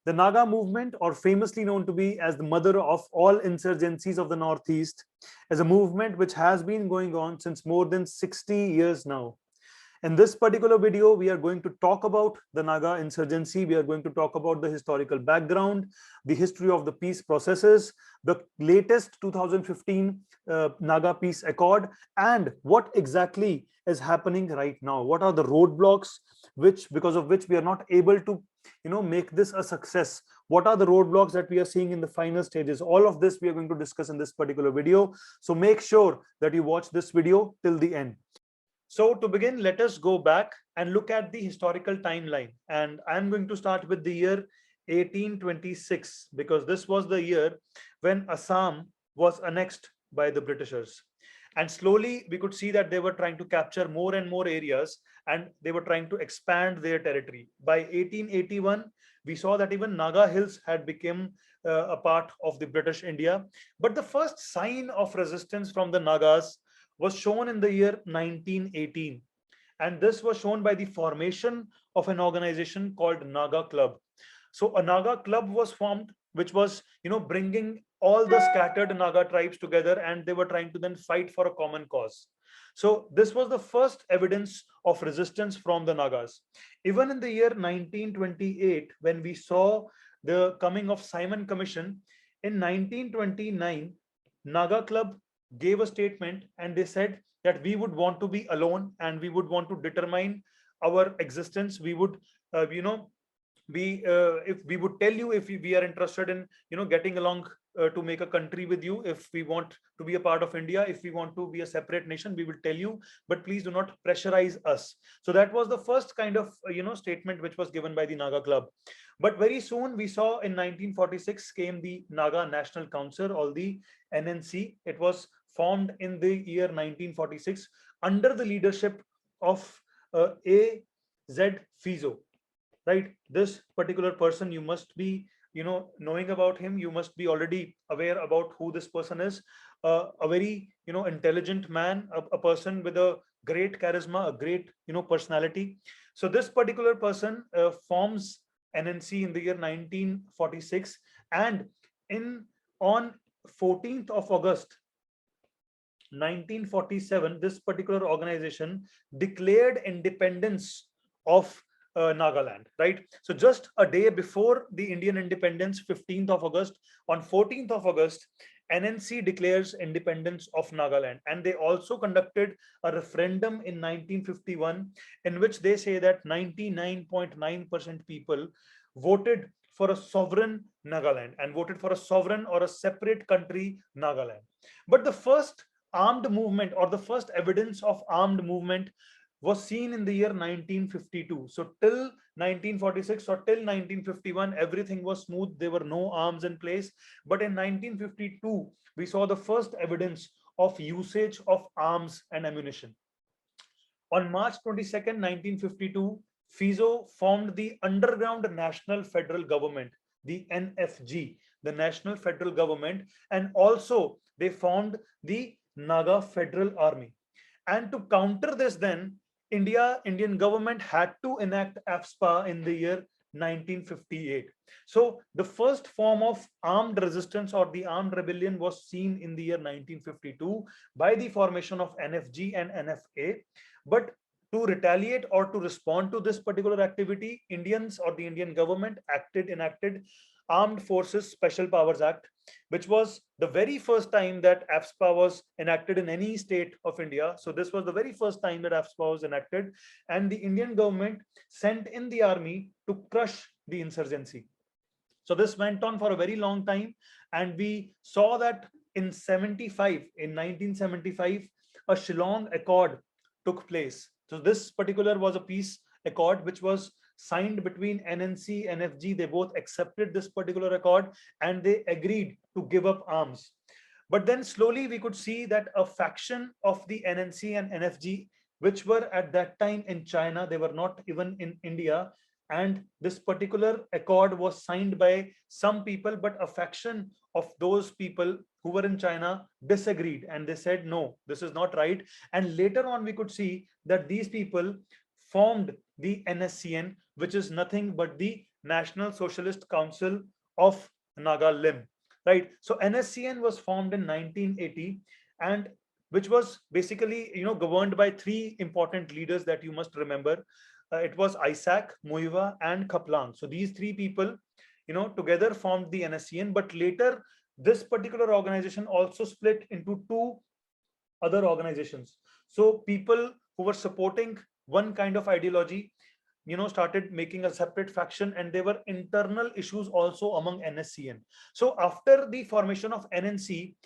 The Naga movement, or famously known to be as the mother of all insurgencies of the Northeast, is a movement which has been going on since more than 60 years now. In this particular video, we are going to talk about the Naga insurgency. We are going to talk about the historical background, the history of the peace processes, the latest 2015 Naga Peace Accord, and what exactly is happening right now. What are the roadblocks because of which we are not able to make this a success? What are the roadblocks that we are seeing in the final stages? All of this we are going to discuss in this particular video. So make sure that you watch this video till the end. So to begin, let us go back and look at the historical timeline. And I'm going to start with the year 1826, because this was the year when Assam was annexed by the Britishers. And slowly we could see that they were trying to capture more and more areas, and they were trying to expand their territory. By 1881, we saw that even Naga Hills had become a part of the British India. But the first sign of resistance from the Nagas was shown in the year 1918. And this was shown by the formation of an organization called Naga Club. So a Naga Club was formed, which was, bringing all the scattered Naga tribes together, and they were trying to then fight for a common cause. So this was the first evidence of resistance from the Nagas. Even in the year 1928, when we saw the coming of Simon Commission, in 1929, Naga Club gave a statement, and they said that we would want to be alone and we would want to determine our existence. We would, if we would tell you if we are interested in, getting along to make a country with you, if we want to be a part of India, if we want to be a separate nation, we will tell you, but please do not pressurize us. So that was the first kind of, statement which was given by the Naga Club. But very soon we saw in 1946 came the Naga National Council, or the NNC. It was formed in the year 1946 under the leadership of A.Z. Fizo. Right, this particular person, you must be knowing about him. You must be already aware about who this person is. A very intelligent man, a person with a great charisma, a great personality. So this particular person forms NNC in the year 1946, and on 14th of August 1947, this particular organization declared independence of Nagaland, right? So just a day before the Indian independence, 15th of August, on 14th of August, NNC declares independence of Nagaland. And they also conducted a referendum in 1951, in which they say that 99.9% people voted for a sovereign Nagaland, and voted for a sovereign or a separate country, Nagaland. But the first armed movement, or the first evidence of armed movement, was seen in the year 1952. So till 1946 or till 1951, everything was smooth. There were no arms in place. But in 1952, we saw the first evidence of usage of arms and ammunition. On March 22nd, 1952, Fizo formed the Underground National Federal Government, the NFG, the National Federal Government, and also they formed the Naga Federal Army. And to counter this, then Indian government had to enact AFSPA in the year 1958. So the first form of armed resistance, or the armed rebellion, was seen in the year 1952 by the formation of NFG and NFA. But to retaliate or to respond to this particular activity, Indians, or the Indian government, enacted Armed Forces Special Powers Act, which was the very first time that AFSPA was enacted in any state of India. So this was the very first time that AFSPA was enacted, and the Indian government sent in the army to crush the insurgency. So this went on for a very long time, and we saw that in 1975, a Shillong Accord took place. So this particular was a peace accord which was signed between NNC and NFG. They both accepted this particular accord, and they agreed to give up arms. But then slowly we could see that a faction of the NNC and NFG, which were at that time in China, they were not even in India, and this particular accord was signed by some people, but a faction of those people who were in China disagreed, and they said, no, this is not right. And later on, we could see that these people formed the NSCN, which is nothing but the National Socialist Council of Nagaland, right? So NSCN was formed in 1980, and which was basically, governed by three important leaders that you must remember. It was Isaac, Muiva, and Kaplang. So these three people, together formed the NSCN. But later, this particular organization also split into two other organizations. So people who were supporting one kind of ideology, started making a separate faction, and there were internal issues also among NSCN. So after the formation of NNC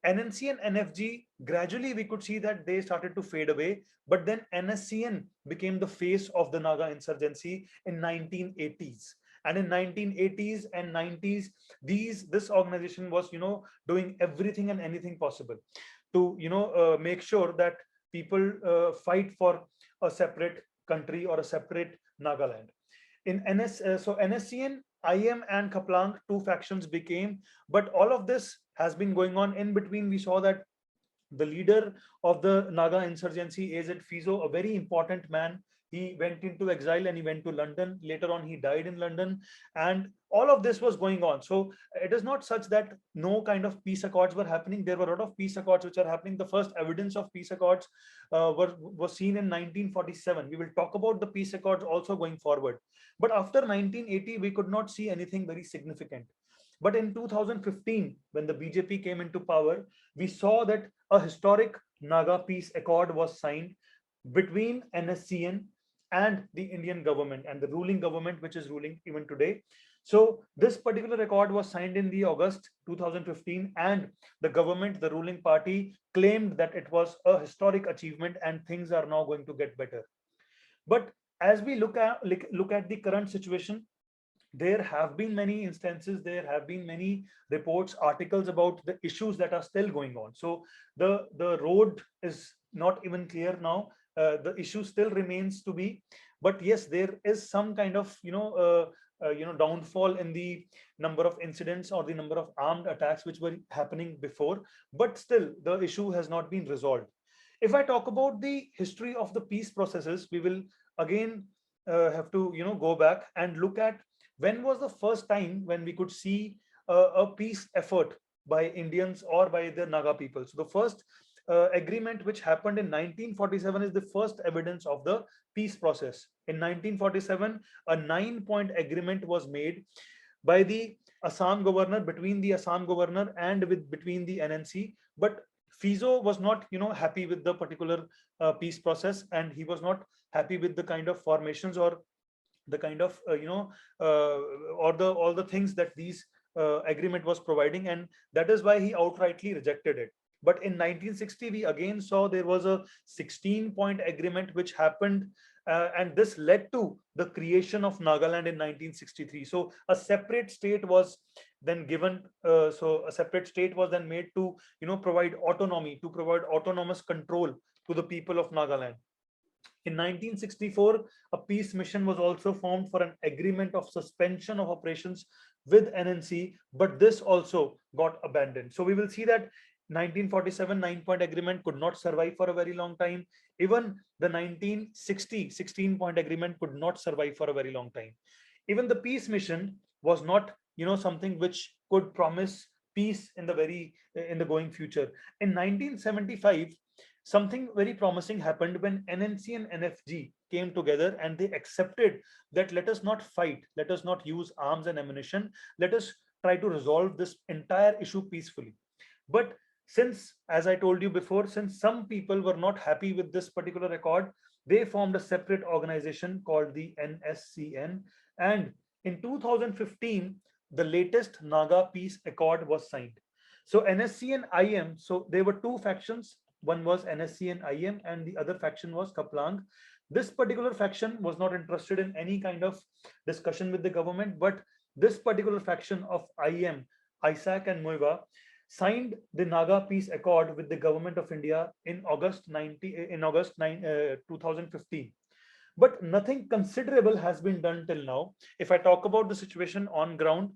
and NFG, gradually we could see that they started to fade away. But then NSCN became the face of the Naga insurgency in 1980s. And in 1980s and 90s, this organization was, doing everything and anything possible to, make sure that people fight for a separate country or a separate Nagaland. So NSCN, IM, and Kaplang, two factions became, but all of this has been going on. In between, we saw that the leader of the Naga insurgency, AZ Fizo, a very important man, he went into exile and he went to London. Later on, he died in London, and all of this was going on. So it is not such that no kind of peace accords were happening. There were a lot of peace accords which are happening. The first evidence of peace accords was seen in 1947. We will talk about the peace accords also going forward. But after 1980, we could not see anything very significant. But in 2015, when the BJP came into power, we saw that a historic Naga peace accord was signed between NSCN and the Indian government and the ruling government, which is ruling even today. So this particular accord was signed in the August 2015, and the government, the ruling party, claimed that it was a historic achievement and things are now going to get better. But as we look at the current situation, there have been many instances, there have been many reports, articles about the issues that are still going on. So the road is not even clear now. The issue still remains to be, but yes, there is some kind of downfall in the number of incidents or the number of armed attacks which were happening before, but still the issue has not been resolved. If I talk about the history of the peace processes, we will again have to go back and look at when was the first time when we could see a peace effort by Indians or by the Naga people. So the first agreement which happened in 1947 is the first evidence of the peace process. In 1947, a 9-point agreement was made by the Assam governor, between the Assam governor and between the NNC. But Fizo was not, happy with the particular peace process, and he was not happy with the kind of formations or the kind of or the all the things that these agreement was providing, and that is why he outrightly rejected it. But in 1960, we again saw there was a 16-point agreement which happened, and this led to the creation of Nagaland in 1963. So a separate state was then given. So a separate state was then made to provide autonomy, to provide autonomous control to the people of Nagaland. In 1964, a peace mission was also formed for an agreement of suspension of operations with NNC, but this also got abandoned. So we will see that 1947 9-point agreement could not survive for a very long time. Even the 1960 16-point agreement could not survive for a very long time. Even the peace mission was not, something which could promise peace in the going future. In 1975, something very promising happened when NNC and NFG came together and they accepted that let us not fight, let us not use arms and ammunition, let us try to resolve this entire issue peacefully. But since, as I told you before, since some people were not happy with this particular accord, they formed a separate organization called the NSCN. And in 2015, the latest Naga Peace Accord was signed. So NSC and IM, so there were two factions. One was NSC and IM, and the other faction was Kaplang. This particular faction was not interested in any kind of discussion with the government, but this particular faction of IM, Isaac and Muiva, signed the Naga Peace Accord with the government of India in August 2015. But nothing considerable has been done till now. If I talk about the situation on ground,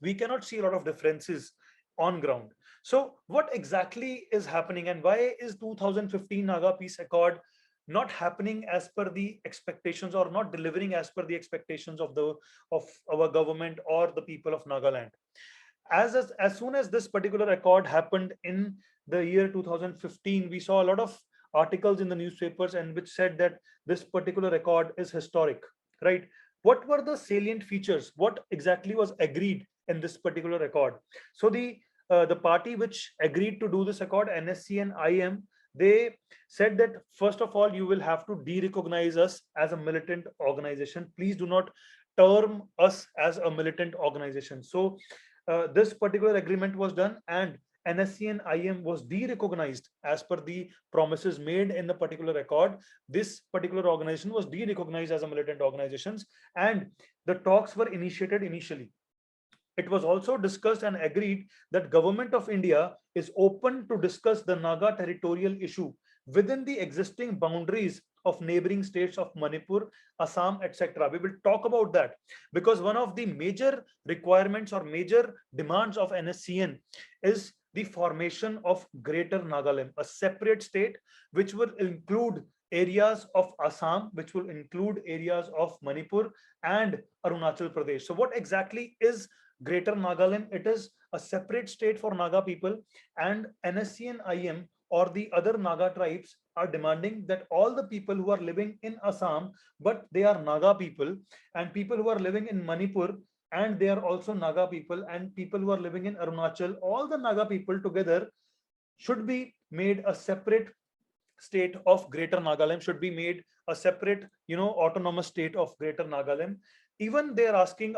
we cannot see a lot of differences on ground. So what exactly is happening, and why is 2015 Naga Peace Accord not happening as per the expectations, or not delivering as per the expectations of the of our government or the people of Nagaland. As soon as this particular accord happened in the year 2015, we saw a lot of articles in the newspapers and which said that this particular accord is historic, right? What were the salient features? What exactly was agreed in this particular accord? So the party which agreed to do this accord, NSCN IM, they said that first of all, you will have to de-recognize us as a militant organization. Please do not term us as a militant organization. So this particular agreement was done, and NSCN IM was de-recognized as per the promises made in the particular record. This particular organization was de-recognized as a militant organization, and the talks were initiated initially. It was also discussed and agreed that Government of India is open to discuss the Naga territorial issue within the existing boundaries of neighboring states of Manipur, Assam, etc. We will talk about that, because one of the major requirements or major demands of NSCN is the formation of Greater Nagaland, a separate state which will include areas of Assam, which will include areas of Manipur and Arunachal Pradesh. So what exactly is Greater Nagaland? It is a separate state for Naga people, and NSCN IM or the other Naga tribes are demanding that all the people who are living in Assam, but they are Naga people, and people who are living in Manipur, and they are also Naga people, and people who are living in Arunachal, all the Naga people together should be made a separate state of Greater Nagaland, should be made a separate, autonomous state of Greater Nagaland. Even they're asking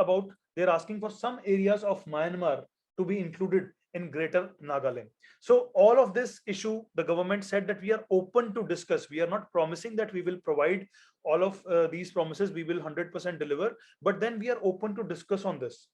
for some areas of Myanmar to be included in Greater Nagaland. So all of this issue, the government said that we are open to discuss. We are not promising that we will provide all of these promises, we will 100% deliver, but then we are open to discuss on this.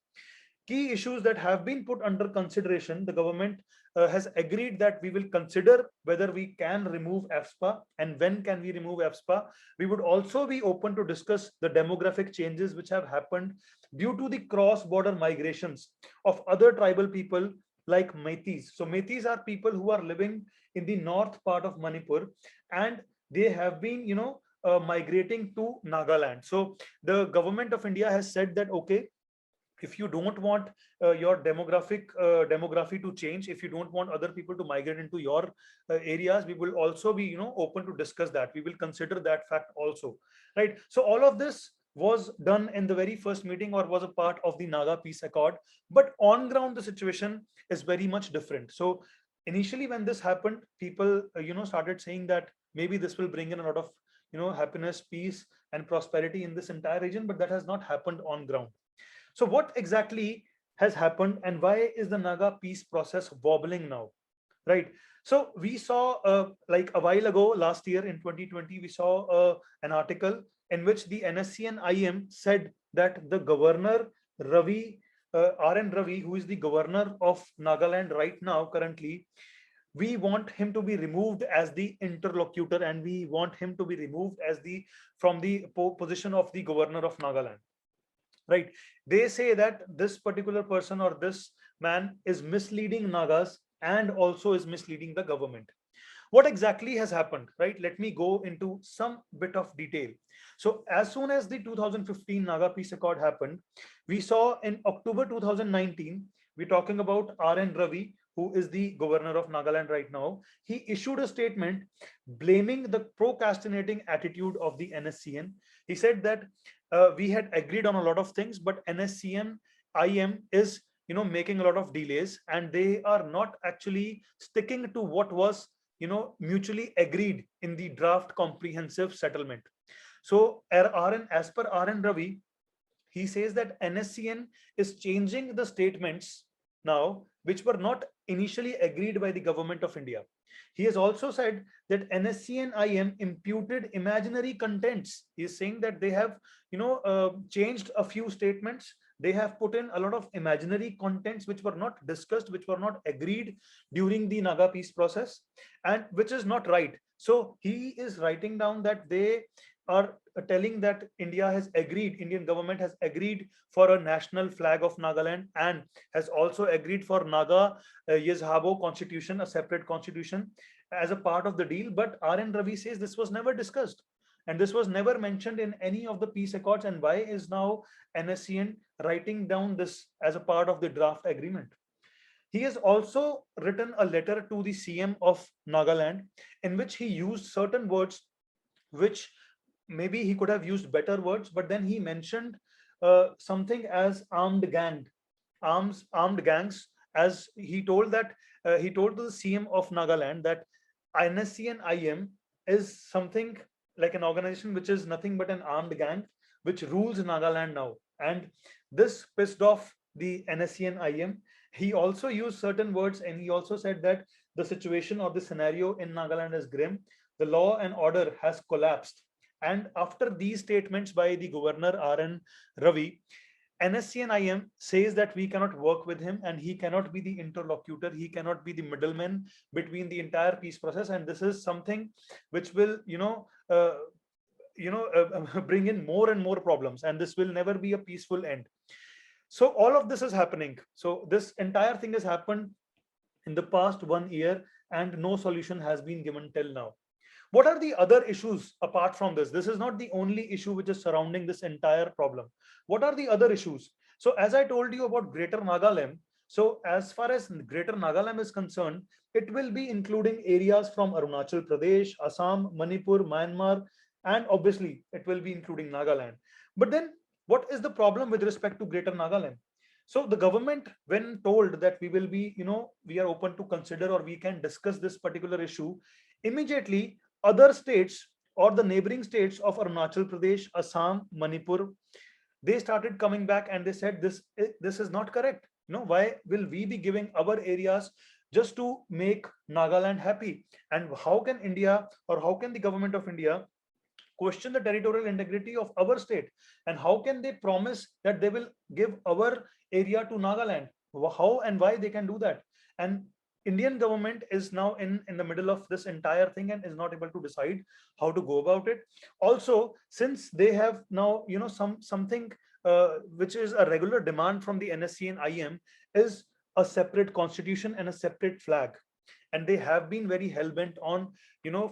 Key issues that have been put under consideration, the government has agreed that we will consider whether we can remove AFSPA and when can we remove AFSPA. We would also be open to discuss the demographic changes which have happened due to the cross-border migrations of other tribal people like Meiteis. So Meiteis are people who are living in the north part of Manipur, and they have been, migrating to Nagaland. So the government of India has said that, okay, if you don't want your demography to change, if you don't want other people to migrate into your areas, we will also be, open to discuss that. We will consider that fact also, right? So all of this was done in the very first meeting, or was a part of the Naga Peace Accord, but on ground the situation is very much different. So initially when this happened, people started saying that maybe this will bring in a lot of happiness, peace and prosperity in this entire region, but that has not happened on ground. So what exactly has happened, and why is the Naga peace process wobbling now, right? So we saw like a while ago, last year in 2020, we saw an article in which the NSCN IM said that the governor Ravi, RN Ravi, who is the governor of Nagaland right now currently, we want him to be removed as the interlocutor, and we want him to be removed as the from the position of the governor of Nagaland, right? They say that this particular person or this man is misleading Nagas and also is misleading the government. What exactly has happened, right? Let me go into some bit of detail. So as soon as the 2015 Naga Peace Accord happened, we saw in October 2019, we're talking about RN Ravi, who is the governor of Nagaland right now. He issued a statement blaming the procrastinating attitude of the NSCN. He said that we had agreed on a lot of things, but NSCN IM is making a lot of delays, and they are not actually sticking to what was mutually agreed in the draft comprehensive settlement. So as per RN Ravi, he says that NSCN is changing the statements now which were not initially agreed by the government of India. He has also said that NSCN IM imputed imaginary contents. He is saying that they have changed a few statements. They have put in a lot of imaginary contents which were not discussed, which were not agreed during the Naga peace process, and which is not right. So he is writing down that they are telling that Indian government has agreed for a national flag of Nagaland, and has also agreed for Naga Yezhabo constitution, a separate constitution. as a part of the deal, but RN Ravi says this was never discussed and this was never mentioned in any of the peace accords. And why is now NSCN writing down this as a part of the draft agreement? He has also written a letter to the CM of Nagaland in which he used certain words which maybe he could have used better words, but then he mentioned something as armed gangs, as he told that he told to the CM of Nagaland that NSCN IM is something like an organization which is nothing but an armed gang which rules Nagaland now. And this pissed off the NSCN IM. He also used certain words and he also said that the situation or the scenario in Nagaland is grim. The law and order has collapsed. And after these statements by the governor RN Ravi, NSCN-IM says that we cannot work with him and he cannot be the interlocutor, he cannot be the middleman between the entire peace process, and this is something which will, bring in more and more problems, and this will never be a peaceful end. So all of this is happening. So this entire thing has happened in the past 1 year, and no solution has been given till now. What are the other issues apart from this? This is not the only issue which is surrounding this entire problem. What are the other issues? So as I told you about Greater Nagaland, so as far as Greater Nagaland is concerned, it will be including areas from Arunachal Pradesh, Assam, Manipur, Myanmar, and obviously it will be including Nagaland. But then what is the problem with respect to Greater Nagaland? So the government, when told that we will be, we are open to consider or we can discuss this particular issue, immediately other states or the neighboring states of Arunachal Pradesh, Assam, Manipur, they started coming back and they said this is not correct. Why will we be giving our areas just to make Nagaland happy? And how can India or how can the government of India question the territorial integrity of our state? And how can they promise that they will give our area to Nagaland? How and why they can do that? And Indian government is now in the middle of this entire thing and is not able to decide how to go about it. Also, since they have now, something which is a regular demand from the NSCN IM is a separate constitution and a separate flag. And they have been very hell-bent on,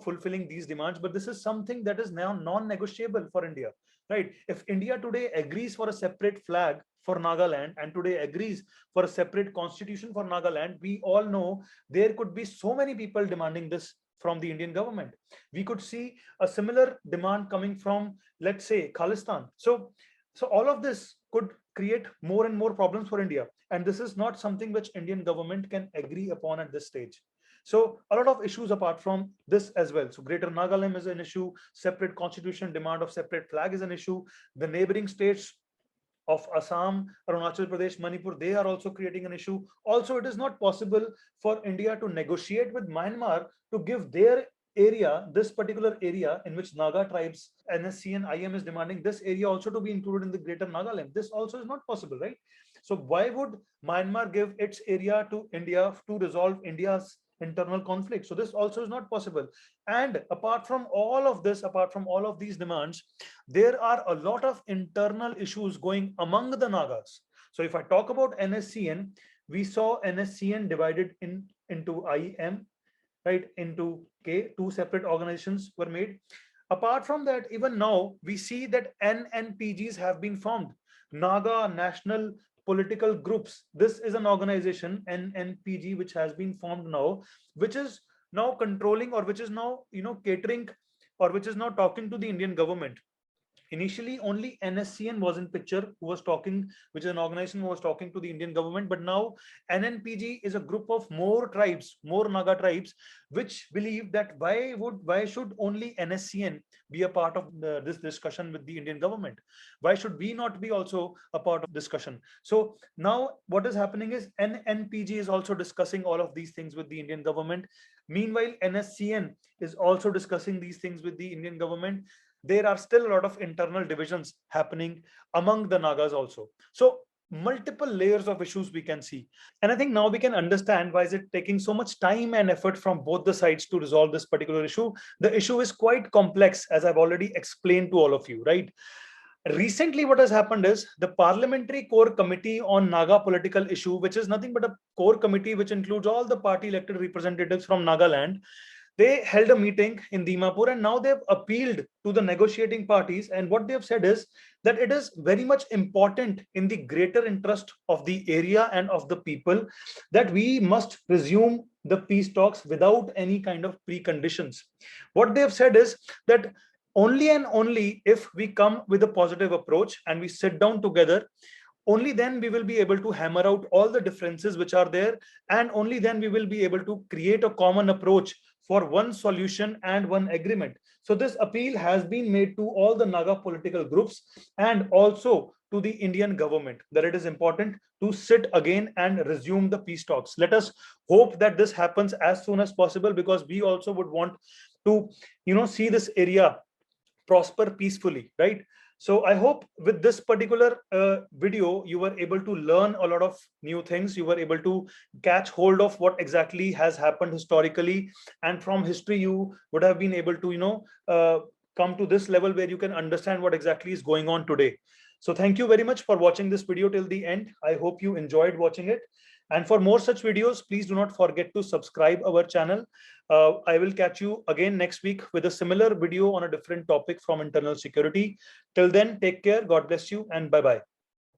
fulfilling these demands. But this is something that is now non-negotiable for India, right? If India today agrees for a separate flag for Nagaland and today agrees for a separate constitution for Nagaland, we all know there could be so many people demanding this from the Indian government. We could see a similar demand coming from, let's say, Khalistan. So all of this could create more and more problems for India. And this is not something which Indian government can agree upon at this stage. So a lot of issues apart from this as well. So Greater Nagaland is an issue, separate constitution, demand of separate flag is an issue. The neighboring states of Assam, Arunachal Pradesh, Manipur, they are also creating an issue. Also, it is not possible for India to negotiate with Myanmar to give their area, this particular area in which Naga tribes, NSCN IM is demanding this area also to be included in the Greater Nagaland. This also is not possible, right? So why would Myanmar give its area to India to resolve India's internal conflict? So this also is not possible. And apart from all of this, apart from all of these demands, there are a lot of internal issues going among the Nagas. So if I talk about NSCN, we saw NSCN divided into IM, right, into K. Two separate organizations were made. Apart from that, even now we see that NNPGs have been formed, Naga National Political Groups. This is an organization, NNPG, which has been formed now, which is now controlling, or which is now catering, or which is now talking to the Indian government. Initially only NSCN was in picture, who was talking, which is an organization who was talking to the Indian government, but now NNPG is a group of more tribes, more Naga tribes, which believe that why should only NSCN be a part of this discussion with the Indian government? Why should we not be also a part of discussion? So now what is happening is NNPG is also discussing all of these things with the Indian government. Meanwhile, NSCN is also discussing these things with the Indian government. There are still a lot of internal divisions happening among the Nagas also. So multiple layers of issues we can see. And I think now we can understand why is it taking so much time and effort from both the sides to resolve this particular issue. The issue is quite complex, as I've already explained to all of you, right? Recently, what has happened is the Parliamentary Core Committee on Naga Political Issue, which is nothing but a core committee which includes all the party elected representatives from Nagaland. They held a meeting in Dimapur, and now they've appealed to the negotiating parties. And what they have said is that it is very much important in the greater interest of the area and of the people that we must resume the peace talks without any kind of preconditions. What they have said is that only and only if we come with a positive approach and we sit down together, only then we will be able to hammer out all the differences which are there, and only then we will be able to create a common approach for one solution and one agreement. So this appeal has been made to all the Naga political groups and also to the Indian government that it is important to sit again and resume the peace talks. Let us hope that this happens as soon as possible, because we also would want to see this area prosper peacefully, right? So I hope with this particular video, you were able to learn a lot of new things. You were able to catch hold of what exactly has happened historically. And from history, you would have been able to, come to this level where you can understand what exactly is going on today. So thank you very much for watching this video till the end. I hope you enjoyed watching it. And for more such videos, please do not forget to subscribe our channel. I will catch you again next week with a similar video on a different topic from internal security. Till then, take care. God bless you and bye-bye.